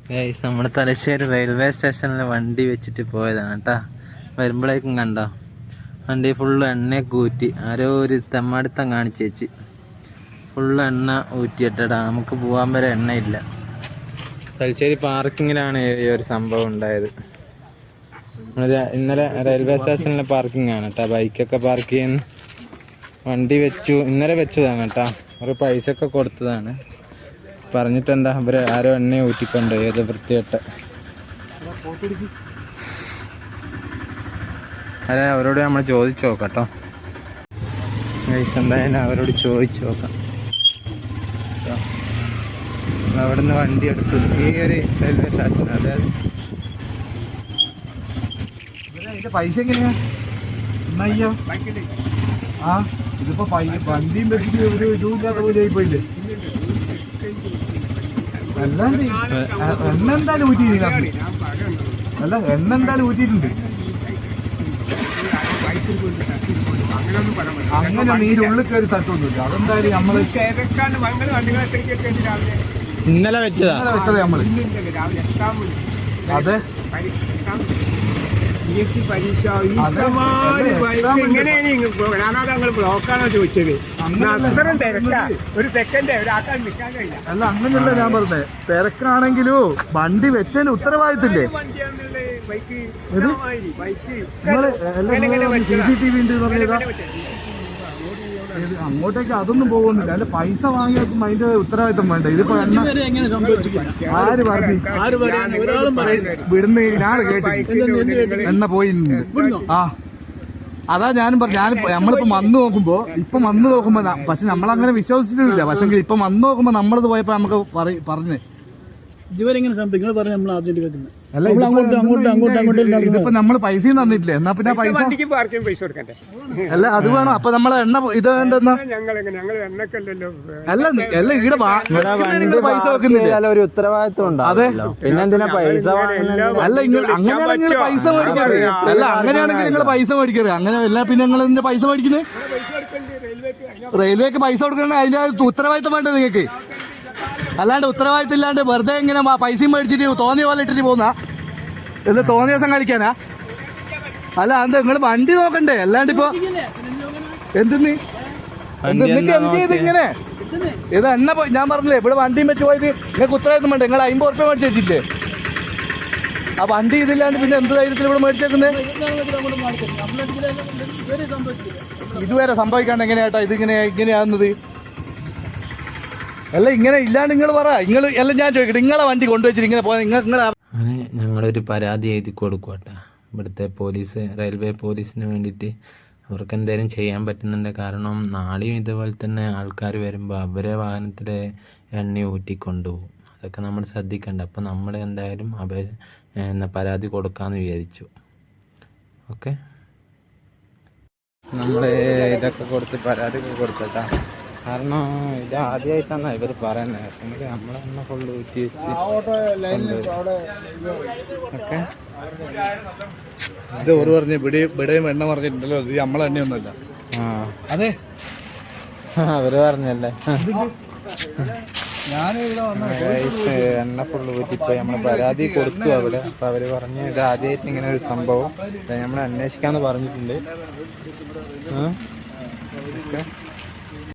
Guys നമ്മുടെ Thalassery railway സ്റ്റേഷനിൽ വണ്ടി വെച്ചിട്ട് പോയതാണ് കേട്ടാ. വരുമ്പോഴേക്കും കണ്ടോ വണ്ടി ഫുള്ള് എണ്ണയൊക്കെ ഊറ്റി. ആരോ ഒരു തെമ്മാടിത്തം കാണിച്ച് വെച്ച് ഫുള്ള് എണ്ണ ഊറ്റിയിട്ടടാ. നമുക്ക് പോകാൻ വരെ എണ്ണയില്ല. തലശ്ശേരി പാർക്കിങ്ങിലാണ് ഈ ഒരു സംഭവം ഉണ്ടായത്. ഇന്നലെ റെയിൽവേ സ്റ്റേഷനിലെ പാർക്കിംഗ് ആണ് കേട്ടോ. ബൈക്കൊക്കെ പാർക്ക് ചെയ്യുന്ന വണ്ടി വെച്ചു. ഇന്നലെ വെച്ചതാണ് കേട്ടോ. ഒരു പൈസ ഒക്കെ കൊടുത്തതാണ്. പറഞ്ഞിട്ട് എന്താ ഇവര് ആരോ എണ്ണ ഊറ്റിക്കൊണ്ട് ഏത് വൃത്തികെട്ട്. അതെ, അവരോട് നമ്മൾ ചോദിച്ചു നോക്കാം കേട്ടോ. എന്തായാലും അവരോട് ചോദിച്ചു നോക്കാം. അവിടെ നിന്ന് വണ്ടി എടുത്തു ഈ ഒരു റെയിൽവേ സ്റ്റേഷൻ. അതായത് പൈസ എങ്ങനെയാ ആ ഇതിപ്പോ വണ്ടിയും വെച്ചിട്ട് ഒരു ഇതുമില്ലാത്ത പോലെ ആയിപ്പോയില്ലേ. അല്ലാണ്ട് എണ്ണ എന്തായാലും ഊറ്റിയില്ല. അല്ല എണ്ണ എന്തായാലും ഊറ്റിയിട്ടുണ്ട്. അങ്ങനെ നീരുള്ളിൽ കയറി തട്ടൊന്നുമില്ല. അതെന്തായാലും നമ്മള് ഇന്നലെ വെച്ചത് നമ്മള്. അതെ ബ്ലോക്കാണോ ചോദിച്ചത്? അത്രയും തിരക്കാ. ഒരു സെക്കൻഡ് ഒരാൾക്കാർ നിൽക്കാൻ കഴിയില്ല. അല്ല അങ്ങനെയല്ല ഞാൻ പറഞ്ഞത്. തിരക്കാണെങ്കിലോ വണ്ടി വെച്ചതിന് ഉത്തരവാദിത്തമില്ലേ? CCTV ഉണ്ട് പറഞ്ഞതാ. അങ്ങോട്ടേക്ക് അതൊന്നും പോകുന്നില്ല. അല്ല പൈസ വാങ്ങി വെക്കുമ്പോ അതിന്റെ ഉത്തരവാദിത്തം വേണ്ട. ഇതിപ്പോ എണ്ണ ആര് പറഞ്ഞു വിടുന്ന ഞാൻ കേട്ടു എണ്ണ പോയി. ആ അതാ ഞാനും പറഞ്ഞു. നമ്മളിപ്പോ വന്നു നോക്കുമ്പോ പക്ഷെ നമ്മളങ്ങനെ വിശ്വസിച്ചിട്ടില്ല. പക്ഷെ ഇപ്പൊ വന്നു നോക്കുമ്പോ നമ്മളത് പോയപ്പോ നമുക്ക് പറഞ്ഞു ഇതുവരെ എങ്ങനെ സംഭവിക്കും പറഞ്ഞു. നമ്മൾ ആദ്യം കേൾക്കുന്നത് ഇതിപ്പോ നമ്മള് പൈസയും തന്നിട്ടില്ലേ? എന്നാ പിന്നെ പൈസ കൊടുക്കണ്ടേ? അല്ല അത് വേണം. അപ്പൊ നമ്മളെ എണ്ണ ഇത് എന്തെന്നാ അല്ല അല്ല ഇവിടെ പൈസ വെക്കുന്നില്ല. ഒരു ഉത്തരവാദിത്വം അതെ പിന്നെ എന്തിനാ പൈസ? അല്ല അങ്ങനെയാണെങ്കിൽ പൈസ മേടിക്കരുത്. അല്ല അങ്ങനെയാണെങ്കിൽ നിങ്ങൾ പൈസ മേടിക്കരുത്. അങ്ങനെ അല്ല പിന്നെ നിങ്ങൾ എന്തിനാ പൈസ മേടിക്കുന്നത്? റെയിൽവേക്ക് പൈസ കൊടുക്കണ അതിന്റെ ഉത്തരവാദിത്തം വേണ്ടത് നിങ്ങൾക്ക്. അല്ലാണ്ട് ഉത്തരവാദിത്തം ഇല്ലാണ്ട് വെറുതെ ഇങ്ങനെ പൈസയും മേടിച്ചിട്ട് തോന്നിയ പോലെ ഇട്ടിട്ട് പോകുന്ന എന്താ തോന്നിയ ദിവസം കളിക്കാനാ? അല്ല എന്താ നിങ്ങൾ വണ്ടി നോക്കണ്ടേ? അല്ലാണ്ട് ഇപ്പൊ എന്തിന് എന്ത് ചെയ്ത് ഇങ്ങനെ ഇത് എണ്ണ ഞാൻ പറഞ്ഞില്ലേ ഇവിടെ വണ്ടിയും വെച്ച് പോയത് നിങ്ങൾക്ക് ഉത്തരവാദിത്തം വേണ്ടേ? നിങ്ങൾ 50 ഉറുപ്പ്യ മേടിച്ച് വെച്ചില്ലേ? ആ വണ്ടി ഇതില്ലാണ്ട് പിന്നെ എന്ത് ധൈര്യത്തിൽ ഇവിടെ മേടിച്ചേക്കുന്നത്? ഇതുവരെ സംഭവിക്കാണ്ട് എങ്ങനെയാട്ടാ ഇങ്ങനെയാകുന്നത്? അല്ല ഇങ്ങനെ ഇല്ലാണ്ട് നിങ്ങൾ പറ. നിങ്ങൾ എല്ലാം ഞാൻ ചോദിക്കട്ടെ, നിങ്ങളെ വണ്ടി കൊണ്ടുവച്ചിട്ട് ഇങ്ങനെ പോയാൽ അങ്ങനെ ഞങ്ങളൊരു പരാതി എഴുതി കൊടുക്കട്ടെ ഇവിടുത്തെ പോലീസ്, റെയിൽവേ പോലീസിന് വേണ്ടിയിട്ട്. അവർക്ക് എന്തെങ്കിലും ചെയ്യാൻ പറ്റുന്നുണ്ട്. കാരണം നാളെയും ഇതുപോലെ തന്നെ ആൾക്കാർ വരുമ്പോൾ അവരെ വാഹനത്തിൽ എണ്ണ ഊറ്റിക്കൊണ്ടുപോകും. അതൊക്കെ നമ്മൾ ശ്രദ്ധിക്കണ്ട. അപ്പോൾ നമ്മൾ എന്തായാലും പരാതി കൊടുക്കാമെന്ന് വിചാരിച്ചു. ഓക്കെ, നമ്മൾ ഇതൊക്കെ കൊടുത്ത് പരാതി കൊടുത്തേട്ടാ. കാരണം ഇത് ആദ്യമായിട്ടാണ് ഇവർ പറയുന്നത്. നമ്മളെണ്ണ ഫുള്ള് ഊറ്റി വെച്ച് ഓക്കെ. ഇത് ഓർ പറഞ്ഞ് ഇവിടെയും എണ്ണ പറഞ്ഞിട്ടുണ്ടല്ലോ. ഇത് നമ്മളെ എണ്ണയൊന്നുമല്ല. അതെ അവര് പറഞ്ഞല്ലേ. എണ്ണ ഫുള്ള് ഊറ്റിപ്പോയി. നമ്മൾ പരാതി കൊടുത്തു അവിടെ. അപ്പൊ അവര് പറഞ്ഞ് ഇത് ആദ്യമായിട്ട് ഇങ്ങനെ ഒരു സംഭവം നമ്മൾ അന്വേഷിക്കാന്ന് പറഞ്ഞിട്ടുണ്ട്. ഓക്കെ.